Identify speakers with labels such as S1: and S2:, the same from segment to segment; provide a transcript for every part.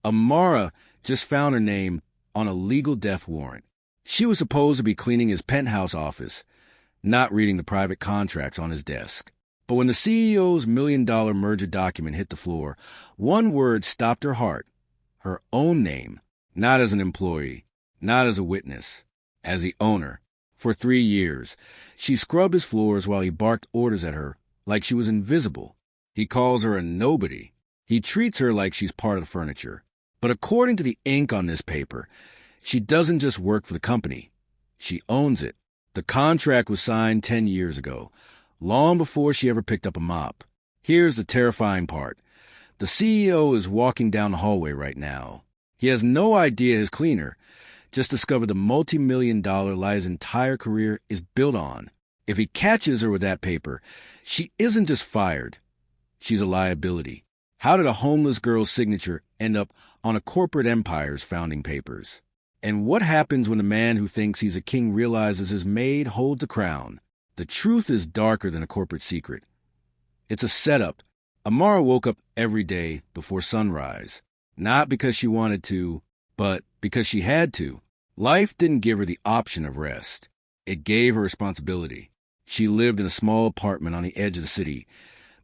S1: Amara just found her name on a legal death warrant. She was supposed to be cleaning his penthouse office, not reading the private contracts on his desk. But when the CEO's $1 million merger document hit the floor, one word stopped her heart. Her own name. Not as an employee, not as a witness, as the owner. For 3 years, she scrubbed his floors while he barked orders at her like she was invisible. He calls her a nobody. He treats her like she's part of the furniture. But according to the ink on this paper, she doesn't just work for the company. She owns it. The contract was signed 10 years ago, long before she ever picked up a mop. Here's the terrifying part. The CEO is walking down the hallway right now. He has no idea his cleaner just discovered the multi-million-dollar lie his entire career is built on. If he catches her with that paper, she isn't just fired. She's a liability. How did a homeless girl's signature end up on a corporate empire's founding papers? And what happens when a man who thinks he's a king realizes his maid holds the crown? The truth is darker than a corporate secret. It's a setup. Amara woke up every day before sunrise, not because she wanted to, but because she had to. Life didn't give her the option of rest. It gave her responsibility. She lived in a small apartment on the edge of the city,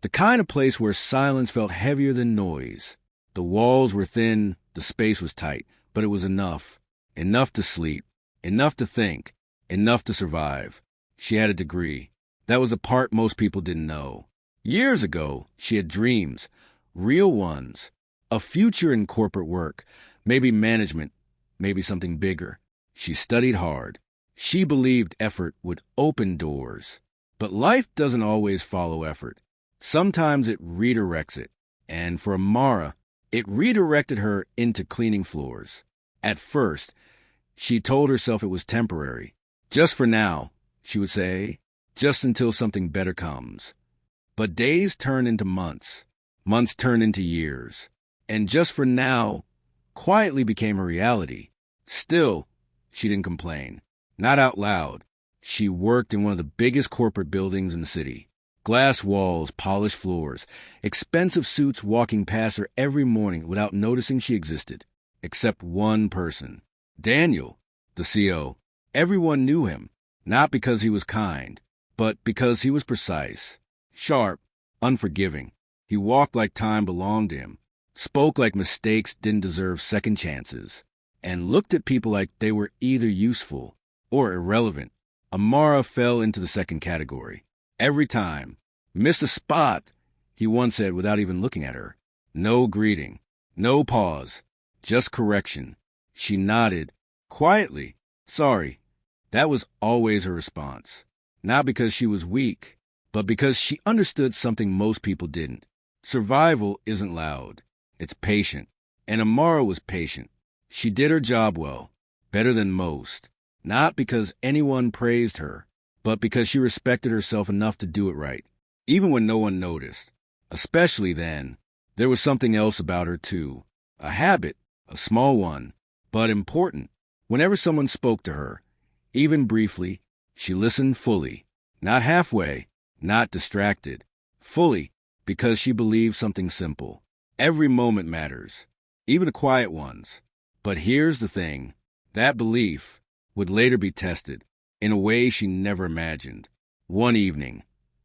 S1: the kind of place where silence felt heavier than noise. The walls were thin, the space was tight, but it was enough. Enough to sleep, enough to think, enough to survive. She had a degree. That was the part most people didn't know. Years ago, she had dreams, real ones, a future in corporate work, maybe management, maybe something bigger. She studied hard. She believed effort would open doors. But life doesn't always follow effort. Sometimes it redirects it. And for Amara, it redirected her into cleaning floors. At first, she told herself it was temporary. Just for now, she would say, just until something better comes. But days turned into months. Months turned into years. And just for now quietly became her reality. Still, she didn't complain. Not out loud. She worked in one of the biggest corporate buildings in the city. Glass walls, polished floors, expensive suits walking past her every morning without noticing she existed. Except one person. Daniel, the CEO. Everyone knew him, not because he was kind, but because he was precise, sharp, unforgiving. He walked like time belonged to him, spoke like mistakes didn't deserve second chances, and looked at people like they were either useful or irrelevant. Amara fell into the second category. Every time. Missed a spot, he once said without even looking at her. No greeting, no pause, just correction. She nodded, quietly. Sorry. That was always her response. Not because she was weak, but because she understood something most people didn't. Survival isn't loud. It's patient. And Amara was patient. She did her job well, better than most. Not because anyone praised her, but because she respected herself enough to do it right, even when no one noticed. Especially then, there was something else about her, too. A habit, a small one, but important. Whenever someone spoke to her, even briefly, she listened fully. Not halfway, not distracted. Fully, because she believed something simple. Every moment matters, even the quiet ones. But here's the thing. That belief would later be tested in a way she never imagined. One evening,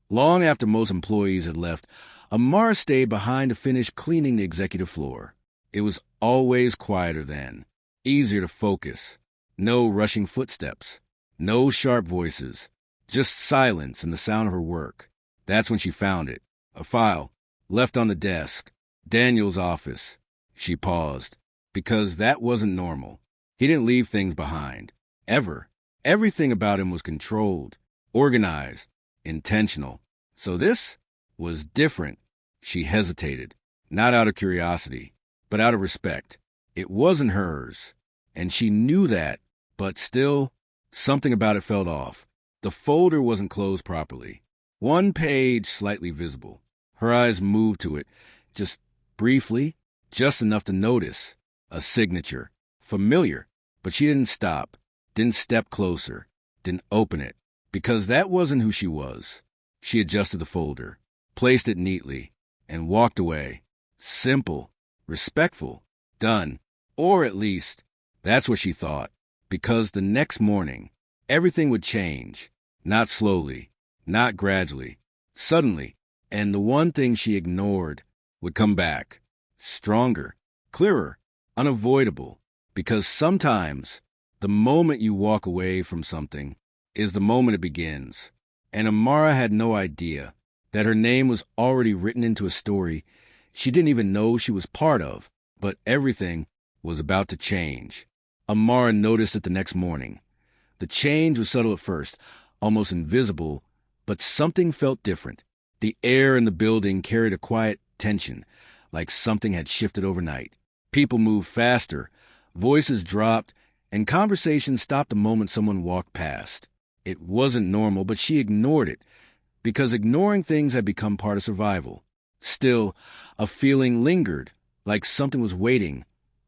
S1: long after most employees had left, Amara stayed behind to finish cleaning the executive floor. It was always quieter then, easier to focus. No rushing footsteps, no sharp voices, just silence and the sound of her work. That's when she found it. A file, left on the desk. Daniel's office. She paused, because that wasn't normal. He didn't leave things behind. Ever. Everything about him was controlled, organized, intentional. So this was different. She hesitated, not out of curiosity, but out of respect. It wasn't hers, and she knew that, but still, something about it felt off. The folder wasn't closed properly. One page slightly visible. Her eyes moved to it, just briefly, just enough to notice. A signature. Familiar, but she didn't stop. Didn't step closer, didn't open it, because that wasn't who she was. She adjusted the folder, placed it neatly, and walked away. Simple, respectful. Done. Or at least, that's what she thought. Because the next morning, everything would change. Not slowly, not gradually, suddenly. And the one thing she ignored would come back. Stronger, clearer, unavoidable. Because sometimes, the moment you walk away from something is the moment it begins. And Amara had no idea that her name was already written into a story she didn't even know she was part of, but everything was about to change. Amara noticed it the next morning. The change was subtle at first, almost invisible, but something felt different. The air in the building carried a quiet tension, like something had shifted overnight. People moved faster, voices dropped, and conversation stopped the moment someone walked past. It wasn't normal, but she ignored it, because ignoring things had become part of survival. Still, a feeling lingered, like something was waiting,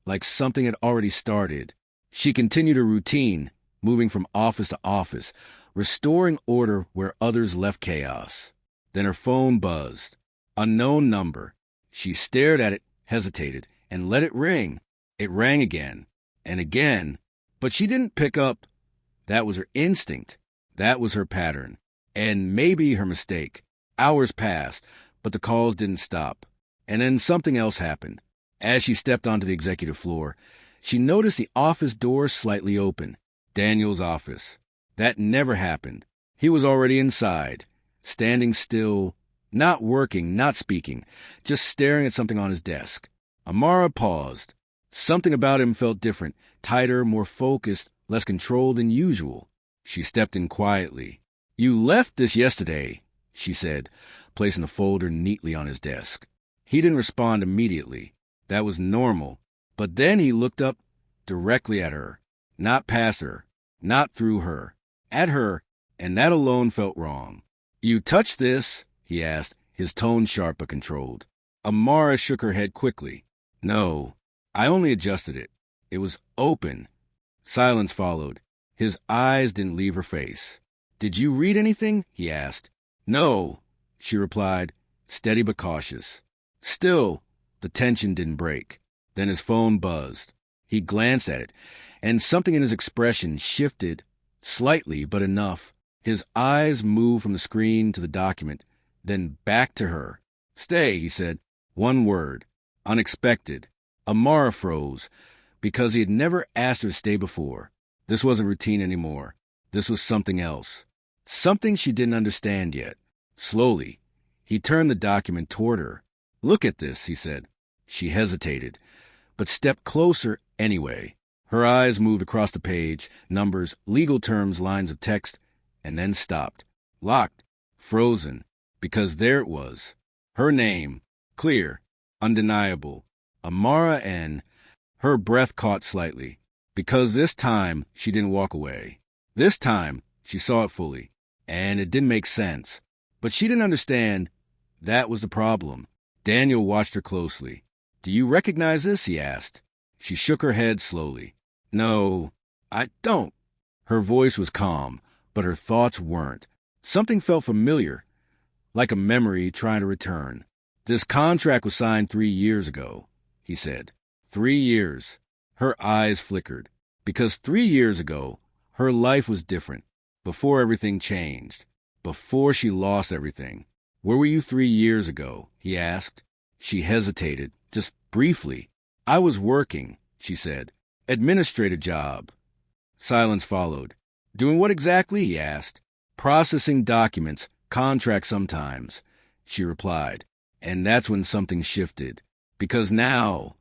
S1: like something had already started. She continued her routine, moving from office to office, restoring order where others left chaos. Then her phone buzzed. Unknown number. She stared at it, hesitated, and let it ring. It rang again, and again, but she didn't pick up. That was her instinct. That was her pattern. And maybe her mistake. Hours passed, but the calls didn't stop. And then something else happened. As she stepped onto the executive floor, she noticed the office door slightly open. Daniel's office. That never happened. He was already inside, standing still, not working, not speaking, just staring at something on his desk. Amara paused. Something about him felt different, tighter, more focused, less controlled than usual. She stepped in quietly. "You left this yesterday," she said, placing the folder neatly on his desk. He didn't respond immediately. That was normal. But then he looked up directly at her, not past her, not through her, at her, and that alone felt wrong. "You touched this?" he asked, his tone sharp but controlled. Amara shook her head quickly. "No, I only adjusted it. It was open." Silence followed. His eyes didn't leave her face. "Did you read anything?" he asked. "No," she replied, steady but cautious. Still, the tension didn't break. Then his phone buzzed. He glanced at it, and something in his expression shifted, slightly but enough. His eyes moved from the screen to the document, then back to her. "Stay," he said. One word. Unexpected. Amara froze, because he had never asked her to stay before. This wasn't routine anymore. This was something else. Something she didn't understand yet. Slowly, he turned the document toward her. "Look at this," he said. She hesitated, but stepped closer anyway. Her eyes moved across the page, numbers, legal terms, lines of text, and then stopped. Locked, frozen, because there it was. Her name, clear, undeniable. Amara N. Her breath caught slightly, because this time she didn't walk away. This time she saw it fully, and it didn't make sense. But she didn't understand. That was the problem. Daniel watched her closely. "Do you recognize this?" he asked. She shook her head slowly. "No, I don't." Her voice was calm, but her thoughts weren't. Something felt familiar, like a memory trying to return. "This contract was signed 3 years ago," he said. 3 years. Her eyes flickered. Because 3 years ago, her life was different. Before everything changed. Before she lost everything. "Where were you 3 years ago?" he asked. She hesitated, just briefly. "I was working," she said. "Administrative job." Silence followed. "Doing what exactly?" he asked. "Processing documents, contracts sometimes," she replied. And that's when something shifted. Because now,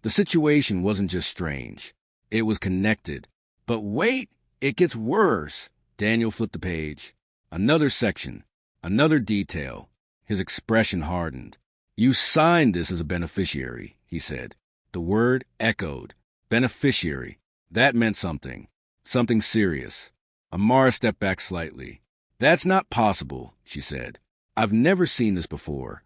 S1: the situation wasn't just strange. It was connected. But wait, it gets worse. Daniel flipped the page. Another section. Another detail. His expression hardened. "You signed this as a beneficiary," he said. The word echoed. Beneficiary. That meant something. Something serious. Amara stepped back slightly. "That's not possible," she said. "I've never seen this before."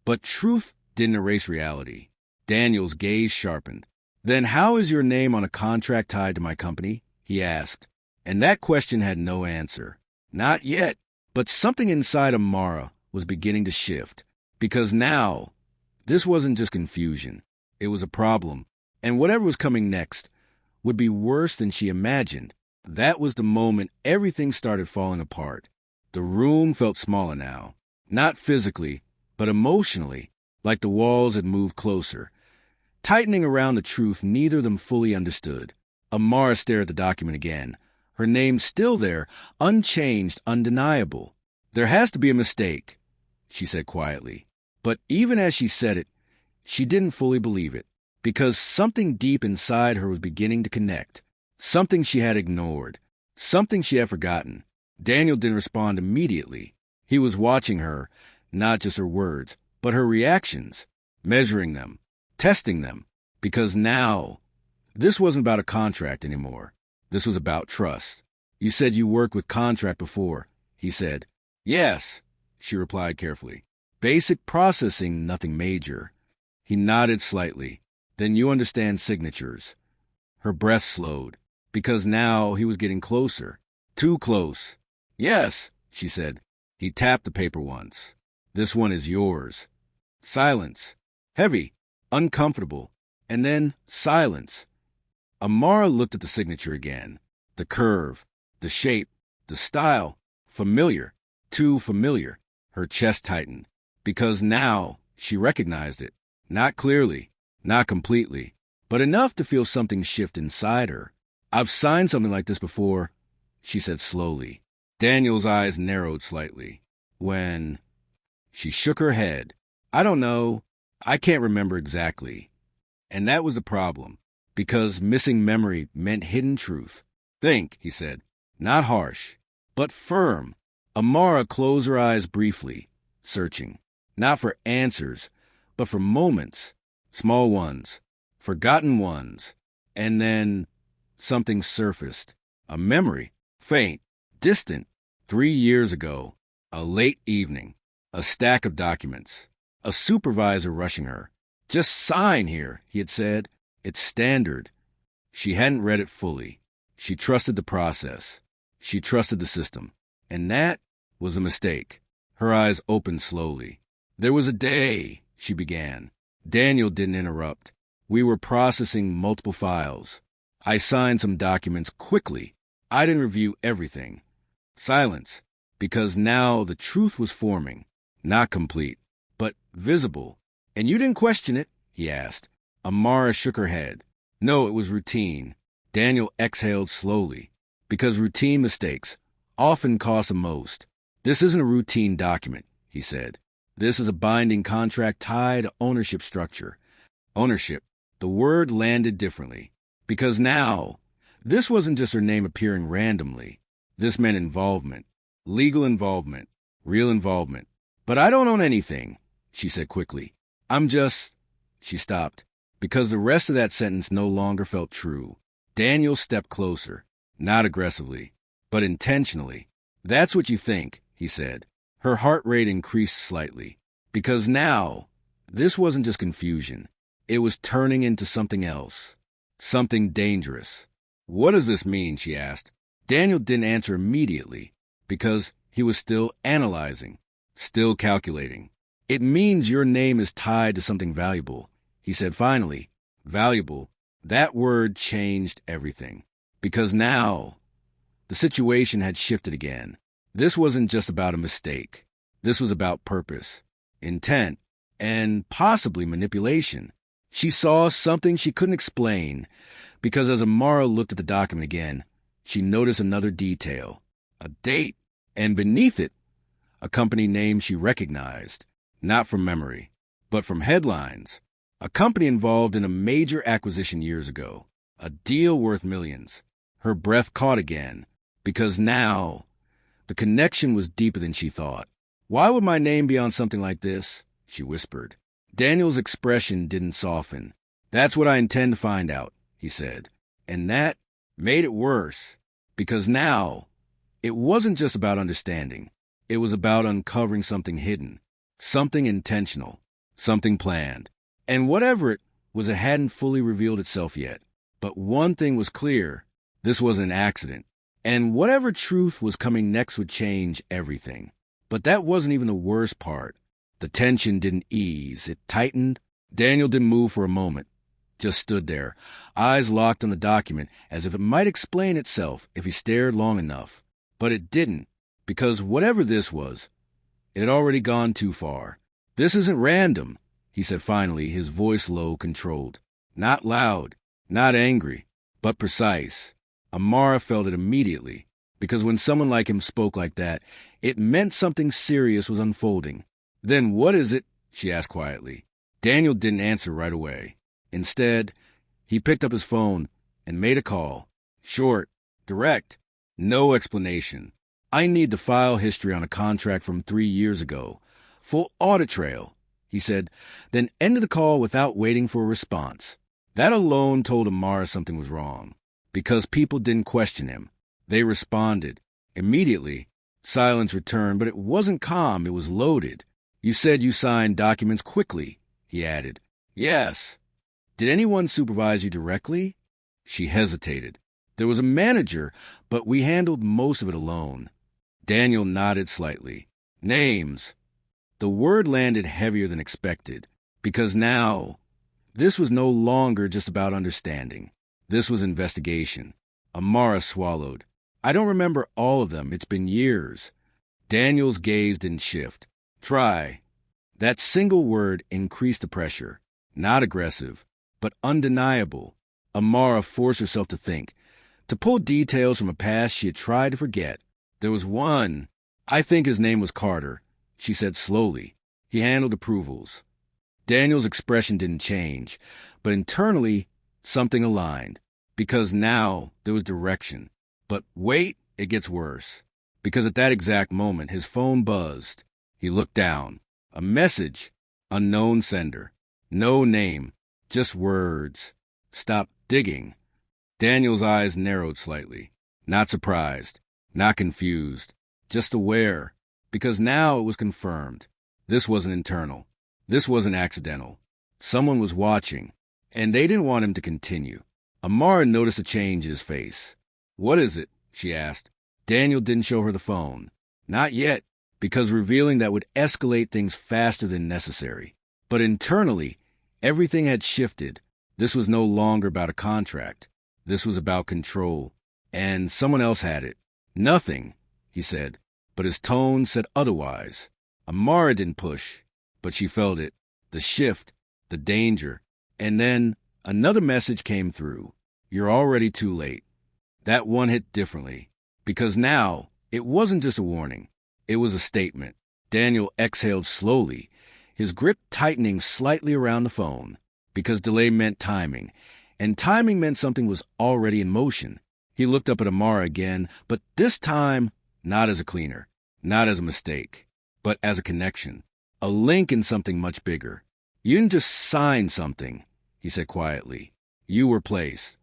S1: But truth didn't erase reality. Daniel's gaze sharpened. "Then how is your name on a contract tied to my company?" he asked. And that question had no answer. Not yet. But something inside Amara was beginning to shift. Because now, this wasn't just confusion. It was a problem. And whatever was coming next would be worse than she imagined. That was the moment everything started falling apart. The room felt smaller now, not physically, but emotionally, like the walls had moved closer, tightening around the truth neither of them fully understood. Amara stared at the document again, her name still there, unchanged, undeniable. "There has to be a mistake," she said quietly. But even as she said it, she didn't fully believe it, because something deep inside her was beginning to connect. Something she had ignored. Something she had forgotten. Daniel didn't respond immediately. He was watching her, not just her words, but her reactions, measuring them, testing them, because now, this wasn't about a contract anymore. This was about trust. "You said you worked with contract before," he said. "Yes," she replied carefully. "Basic processing, nothing major." He nodded slightly. "Then you understand signatures." Her breath slowed, because now he was getting closer. Too close. "Yes," she said. He tapped the paper once. "This one is yours." Silence. Heavy. Uncomfortable. And then silence. Amara looked at the signature again. The curve. The shape. The style. Familiar. Too familiar. Her chest tightened. Because now she recognized it. Not clearly. Not completely. But enough to feel something shift inside her. "I've signed something like this before," she said slowly. Daniel's eyes narrowed slightly. "When?" She shook her head. "I don't know. I can't remember exactly." And that was the problem, because missing memory meant hidden truth. "Think," he said. Not harsh, but firm. Amara closed her eyes briefly, searching. Not for answers, but for moments. Small ones. Forgotten ones. And then something surfaced. A memory. Faint. Distant. 3 years ago. A late evening. A stack of documents. A supervisor rushing her. "Just sign here," he had said. "It's standard." She hadn't read it fully. She trusted the process. She trusted the system. And that was a mistake. Her eyes opened slowly. "There was a day," she began. Daniel didn't interrupt. "We were processing multiple files. I signed some documents quickly. I didn't review everything." Silence, because now the truth was forming. Not complete, but visible. "And you didn't question it?" he asked. Amara shook her head. "No, it was routine." Daniel exhaled slowly, because routine mistakes often cost the most. "This isn't a routine document," he said. "This is a binding contract tied to ownership structure." Ownership. The word landed differently, because now, this wasn't just her name appearing randomly. This meant involvement. Legal involvement. Real involvement. "But I don't own anything," she said quickly. "I'm just..." She stopped, because the rest of that sentence no longer felt true. Daniel stepped closer, not aggressively, but intentionally. "That's what you think," he said. Her heart rate increased slightly, because now, this wasn't just confusion. It was turning into something else. Something dangerous. "What does this mean?" she asked. Daniel didn't answer immediately, because he was still analyzing, still calculating. "It means your name is tied to something valuable," he said finally. Valuable. That word changed everything. Because now, the situation had shifted again. This wasn't just about a mistake. This was about purpose, intent, and possibly manipulation. She saw something she couldn't explain, because as Amara looked at the document again, she noticed another detail. A date, and beneath it, a company name she recognized, not from memory, but from headlines. A company involved in a major acquisition years ago. A deal worth millions. Her breath caught again, because now, the connection was deeper than she thought. "Why would my name be on something like this?" she whispered. Daniel's expression didn't soften. "That's what I intend to find out," he said. And that made it worse, because now, it wasn't just about understanding. It was about uncovering something hidden, something intentional, something planned. And whatever it was, it hadn't fully revealed itself yet. But one thing was clear. This wasn't an accident. And whatever truth was coming next would change everything. But that wasn't even the worst part. The tension didn't ease. It tightened. Daniel didn't move for a moment. just stood there, eyes locked on the document as if it might explain itself if he stared long enough. But it didn't, because whatever this was, it had already gone too far. "This isn't random," he said finally, his voice low, controlled. Not loud, not angry, but precise. Amara felt it immediately, because when someone like him spoke like that, it meant something serious was unfolding. "Then what is it?" she asked quietly. Daniel didn't answer right away. Instead, he picked up his phone and made a call. Short, direct, no explanation. "I need the file history on a contract from 3 years ago. Full audit trail," he said, then ended the call without waiting for a response. That alone told Amara something was wrong, because people didn't question him. They responded. Immediately, silence returned, but it wasn't calm, it was loaded. "You said you signed documents quickly," he added. "Yes." "Did anyone supervise you directly?" She hesitated. "There was a manager, but we handled most of it alone." Daniel nodded slightly. "Names." The word landed heavier than expected, because now, this was no longer just about understanding. This was investigation. Amara swallowed. "I don't remember all of them. It's been years." Daniel's gaze didn't shift. "Try." That single word increased the pressure. Not aggressive, but undeniable. Amara forced herself to think, to pull details from a past she had tried to forget. "There was one. I think his name was Carter," she said slowly. "He handled approvals." Daniel's expression didn't change, but internally, something aligned. Because now there was direction. But wait, it gets worse. Because at that exact moment, his phone buzzed. He looked down. A message. Unknown sender. No name. Just words. "Stop digging." Daniel's eyes narrowed slightly. Not surprised. Not confused. Just aware. Because now it was confirmed. This wasn't internal. This wasn't accidental. Someone was watching, and they didn't want him to continue. Amara noticed a change in his face. "What is it?" she asked. Daniel didn't show her the phone. Not yet, because revealing that would escalate things faster than necessary. But internally, everything had shifted. This was no longer about a contract. This was about control. And someone else had it. "Nothing," he said, but his tone said otherwise. Amara didn't push, but she felt it. The shift, the danger. And then another message came through. "You're already too late." That one hit differently, because now it wasn't just a warning. It was a statement. Daniel exhaled slowly, his grip tightening slightly around the phone, because delay meant timing, and timing meant something was already in motion. He looked up at Amara again, but this time not as a cleaner, not as a mistake, but as a connection, a link in something much bigger. "You didn't just sign something," he said quietly. "You were placed."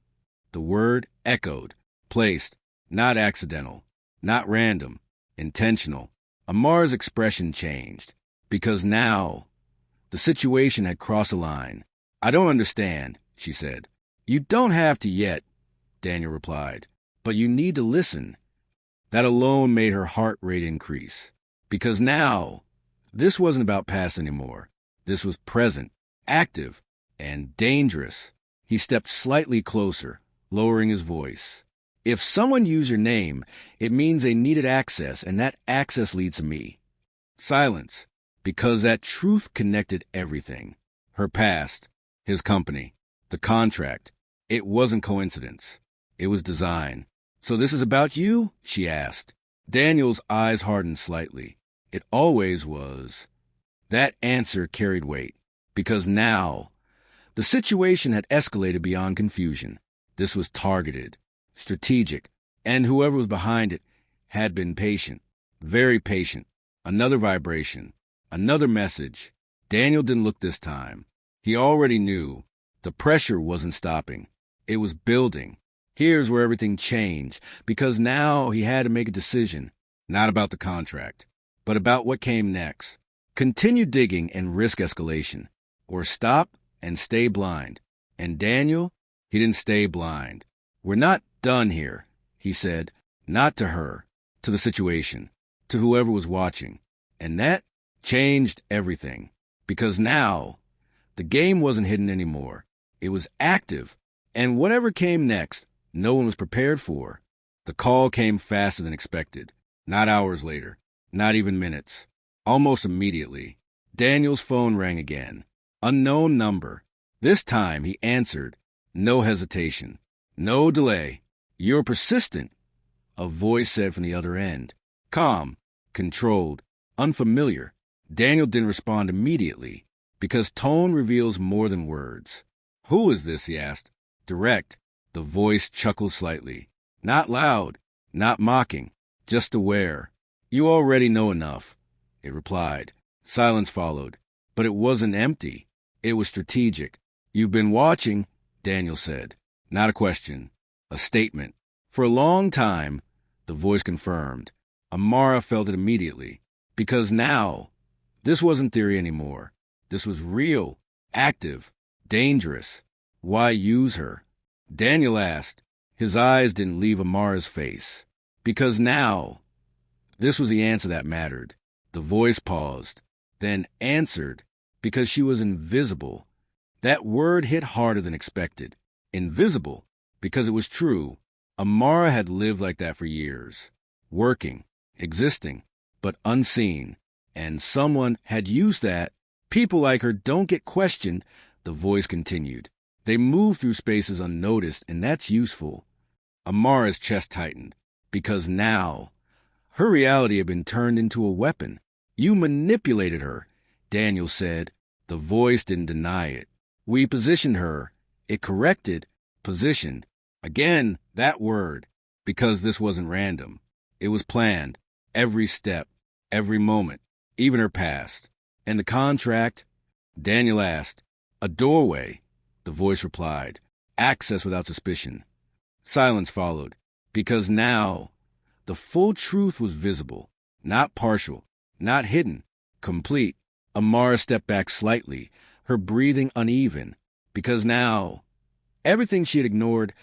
S1: The word echoed. Placed, not accidental, not random, intentional. Amara's expression changed, because now the situation had crossed a line. "I don't understand," she said. "You don't have to yet," Daniel replied, "but you need to listen." That alone made her heart rate increase, because now this wasn't about past anymore. This was present, active, and dangerous. He stepped slightly closer, lowering his voice. "If someone used your name, it means they needed access, and that access leads to me." Silence, because that truth connected everything. Her past, his company, the contract. It wasn't coincidence. It was design. "So this is about you?" she asked. Daniel's eyes hardened slightly. It always was. That answer carried weight, because now the situation had escalated beyond confusion. This was targeted, strategic, and whoever was behind it had been patient, very patient. Another vibration, another message. Daniel didn't look this time. He already knew. The pressure wasn't stopping. It was building. Here's where everything changed, because now he had to make a decision, not about the contract, but about what came next. Continue digging and risk escalation, or stop and stay blind. And Daniel, he didn't stay blind. "We're not done here," he said, not to her, to the situation, to whoever was watching. And that changed everything, because now the game wasn't hidden anymore. It was active. And whatever came next, no one was prepared for. The call came faster than expected. Not hours later. Not even minutes. Almost immediately. Daniel's phone rang again. Unknown number. This time he answered. No hesitation. No delay. You're persistent, a voice said from the other end. Calm, controlled, unfamiliar. Daniel didn't respond immediately, because tone reveals more than words. Who is this, he asked. Direct. The voice chuckled slightly. Not loud, not mocking, just aware. You already know enough, it replied. Silence followed, but it wasn't empty. It was strategic. You've been watching, Daniel said. Not a question, a statement. For a long time, the voice confirmed. Amara felt it immediately, because now, this wasn't theory anymore. This was real, active, dangerous. Why use her? Daniel asked. His eyes didn't leave Amara's face. Because now, this was the answer that mattered. The voice paused, then answered, because she was invisible. That word hit harder than expected. Invisible, because it was true. Amara had lived like that for years. Working, existing, but unseen. And someone had used that. People like her don't get questioned, the voice continued. They move through spaces unnoticed, and that's useful. Amara's chest tightened, because now, her reality had been turned into a weapon. You manipulated her, Daniel said. The voice didn't deny it. We positioned her. It corrected, positioned. Again, that word, because this wasn't random. It was planned. Every step, every moment, even her past. And the contract? Daniel asked. A doorway, the voice replied. Access without suspicion. Silence followed, because now the full truth was visible, not partial, not hidden, complete. Amara stepped back slightly, her breathing uneven, because now everything she had ignored,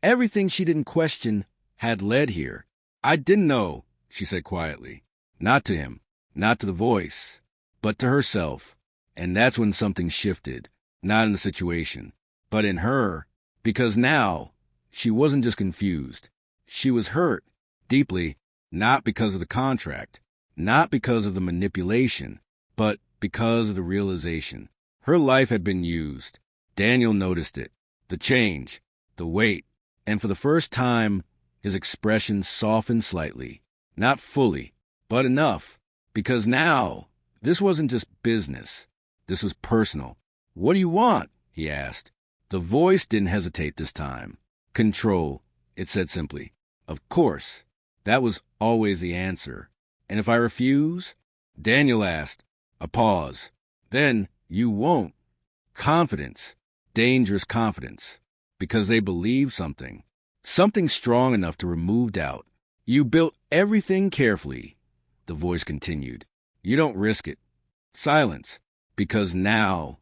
S1: everything she didn't question, had led here. I didn't know, she said quietly. Not to him, not to the voice, but to herself. And that's when something shifted, not in the situation, but in her, because now she wasn't just confused. She was hurt, deeply, not because of the contract, not because of the manipulation, but because of the realization. Her life had been used. Daniel noticed it, the change, the weight, and for the first time, his expression softened slightly. Not fully, but enough, because now, this wasn't just business. This was personal. What do you want? He asked. The voice didn't hesitate this time. Control, it said simply. Of course. That was always the answer. And if I refuse? Daniel asked. A pause. Then you won't. Confidence. Dangerous confidence. Because they believe something. Something strong enough to remove doubt. You built everything carefully, the voice continued. You don't risk it. Silence. Because now,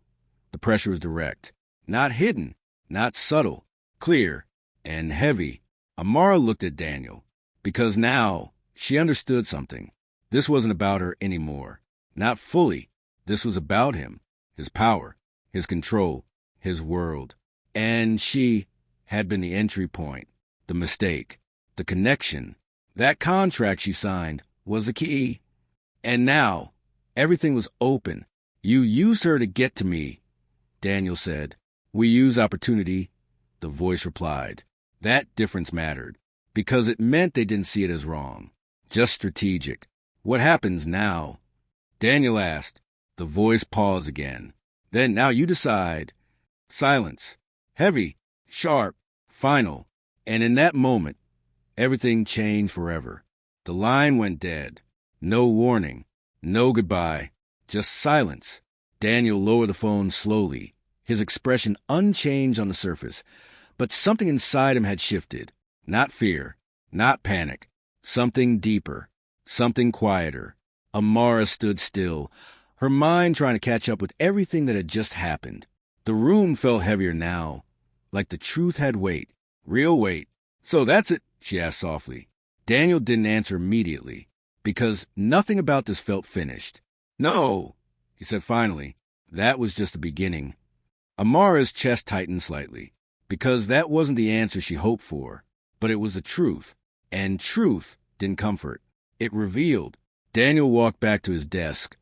S1: the pressure is direct. Not hidden. Not subtle. Clear. And heavy. Amara looked at Daniel. Because now, she understood something. This wasn't about her anymore. Not fully. This was about him. His power. His control. His world. And she had been the entry point. The mistake. The connection. That contract she signed was the key. And now, everything was open. You used her to get to me, Daniel said. We use opportunity, the voice replied. That difference mattered, because it meant they didn't see it as wrong. Just strategic. What happens now? Daniel asked. The voice paused again. Then now you decide. Silence. Heavy, sharp, final. And in that moment, everything changed forever. The line went dead. No warning. No goodbye. Just silence. Daniel lowered the phone slowly, his expression unchanged on the surface. But something inside him had shifted. Not fear. Not panic. Something deeper. Something quieter. Amara stood still, her mind trying to catch up with everything that had just happened. The room felt heavier now, like the truth had weight. Real weight. So that's it, she asked softly. Daniel didn't answer immediately, because nothing about this felt finished. No, he said finally. That was just the beginning. Amara's chest tightened slightly, because that wasn't the answer she hoped for, but it was the truth, and truth didn't comfort. It revealed. Daniel walked back to his desk,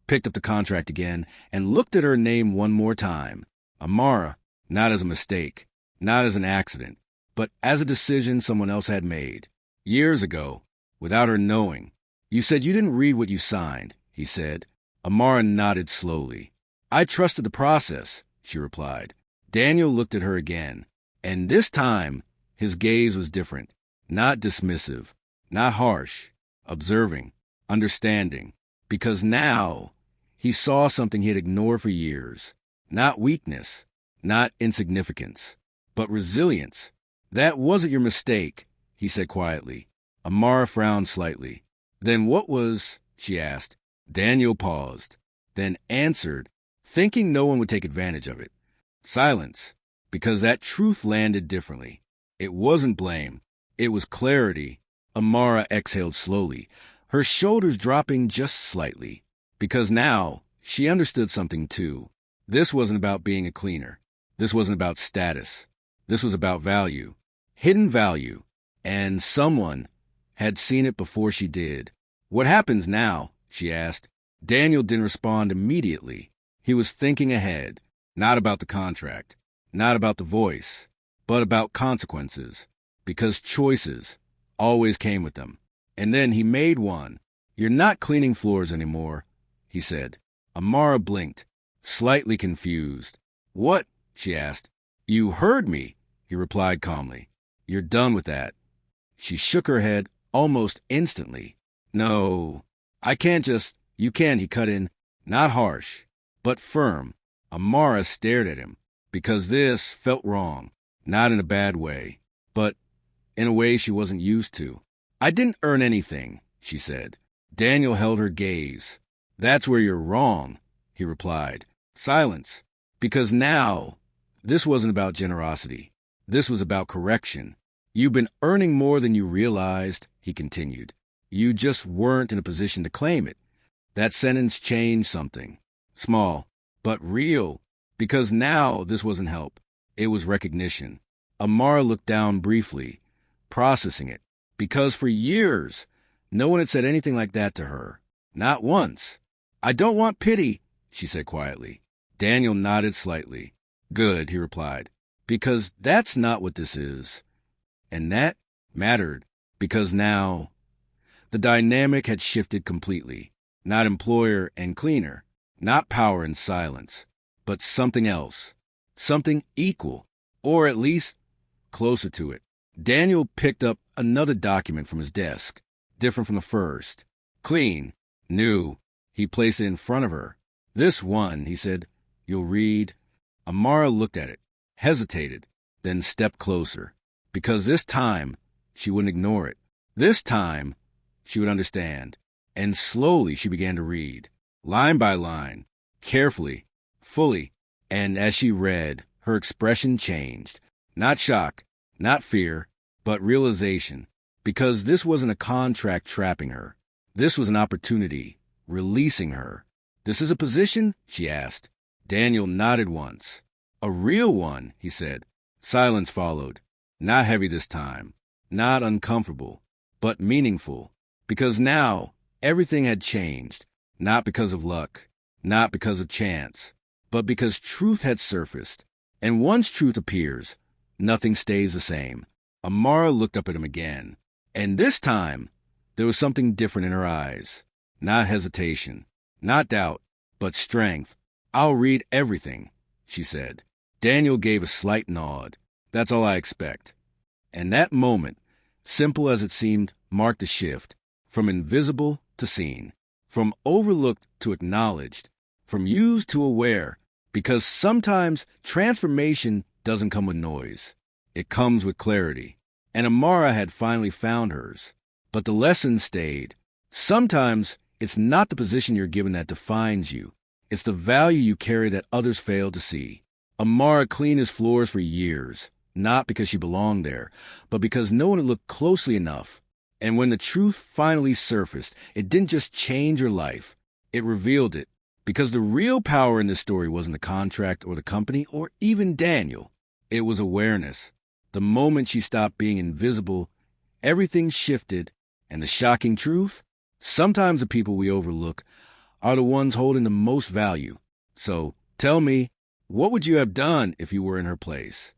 S1: picked up the contract again, and looked at her name one more time. Amara, not as a mistake, not as an accident, but as a decision someone else had made. Years ago, without her knowing. You said you didn't read what you signed, he said. Amara nodded slowly. I trusted the process, she replied. Daniel looked at her again, and this time his gaze was different, not dismissive, not harsh, observing, understanding, because now he saw something he had ignored for years. Not weakness, not insignificance, but resilience. That wasn't your mistake, he said quietly. Amara frowned slightly. Then what was, she asked. Daniel paused, then answered, thinking no one would take advantage of it. Silence, because that truth landed differently. It wasn't blame. It was clarity. Amara exhaled slowly, her shoulders dropping just slightly, because now she understood something too. This wasn't about being a cleaner. This wasn't about status. This was about value, hidden value, and someone had seen it before she did. What happens now? She asked. Daniel didn't respond immediately. He was thinking ahead, not about the contract, not about the voice, but about consequences, because choices always came with them. And then he made one. You're not cleaning floors anymore, he said. Amara blinked, slightly confused. What? She asked. You heard me, he replied calmly. You're done with that. She shook her head almost instantly. No, I can't just... You can, he cut in, not harsh, but firm. Amara stared at him, because this felt wrong, not in a bad way, but in a way she wasn't used to. I didn't earn anything, she said. Daniel held her gaze. That's where you're wrong, he replied. Silence, because now this wasn't about generosity. This was about correction. You've been earning more than you realized, he continued. You just weren't in a position to claim it. That sentence changed something. Small, but real, because now this wasn't help. It was recognition. Amara looked down briefly, processing it, because for years, no one had said anything like that to her. Not once. I don't want pity, she said quietly. Daniel nodded slightly. Good, he replied, because that's not what this is. And that mattered, because now the dynamic had shifted completely. Not employer and cleaner, not power and silence, but something else, something equal, or at least closer to it. Daniel picked up another document from his desk, different from the first. Clean, new. He placed it in front of her. This one, he said, you'll read. Amara looked at it, hesitated, then stepped closer, because this time she wouldn't ignore it. This time she would understand. And slowly she began to read, line by line, carefully, fully, and as she read, her expression changed. Not shock, not fear, but realization, because this wasn't a contract trapping her. This was an opportunity, releasing her. This is a position? She asked. Daniel nodded once. A real one, he said. Silence followed. Not heavy this time, not uncomfortable, but meaningful, because now everything had changed, not because of luck, not because of chance, but because truth had surfaced. And once truth appears, nothing stays the same. Amara looked up at him again, and this time there was something different in her eyes. Not hesitation, not doubt, but strength. I'll read everything, she said. Daniel gave a slight nod. That's all I expect. And that moment, simple as it seemed, marked a shift, from invisible to seen, from overlooked to acknowledged, from used to aware, because sometimes transformation doesn't come with noise. It comes with clarity. And Amara had finally found hers. But the lesson stayed. Sometimes it's not the position you're given that defines you. It's the value you carry that others fail to see. Amara cleaned his floors for years, not because she belonged there, but because no one had looked closely enough. And when the truth finally surfaced, it didn't just change her life. It revealed it. Because the real power in this story wasn't the contract or the company or even Daniel. It was awareness. The moment she stopped being invisible, everything shifted, and the shocking truth? Sometimes the people we overlook are the ones holding the most value. So, tell me, what would you have done if you were in her place?